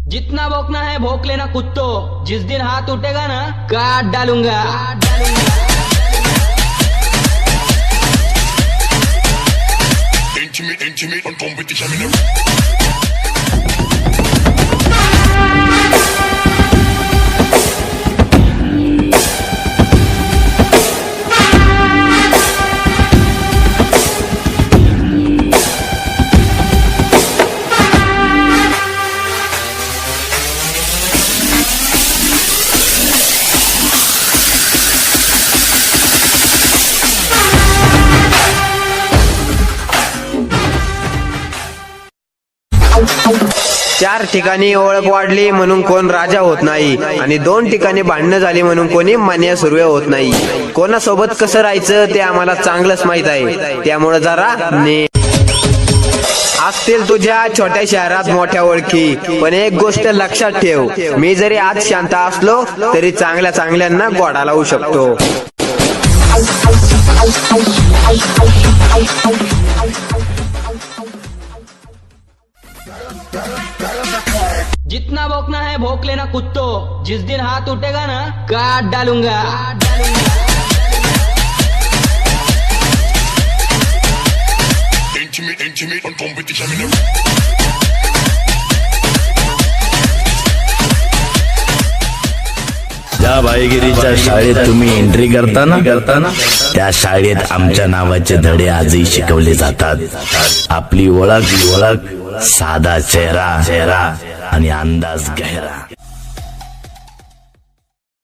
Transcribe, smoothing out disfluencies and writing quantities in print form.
जितना भौंकना है भौंक लेना कुत्तों, जिस दिन हाथ उठेगा ना काट डालूंगा। Intimate on competition. चार ठिकाणी ओळख वाढली म्हणून कोण राजा होत नाही, आणि 2 ठिकाणी भांडणं झाली म्हणून कोणी मान्य सुरवे होत नाही. कोणासोबत कसं राहायचं ते आम्हाला चांगलंच माहित आहे, त्यामुळे जरा असतील तुझ्या छोट्या शहरात मोठ्या ओळखी, पण एक गोष्ट लक्षात ठेव, मी जरी आज शांत असलो तरी चांगल्या चांगल्यांना गोडा लावू शकतो. जितना भौंकना है भौंक लेना कुत्तों, जिस दिन हाथ उठेगा ना काट डालूंगा। Intimate on competition. ज्या भाईगिरीच्या शाळेत तुम्ही एंट्री करताना त्या शाळेत आमच्या नावाचे धडे आजही शिकवले जातात. आपली ओळख साधा चेहरा आणि अंदाज गहरा.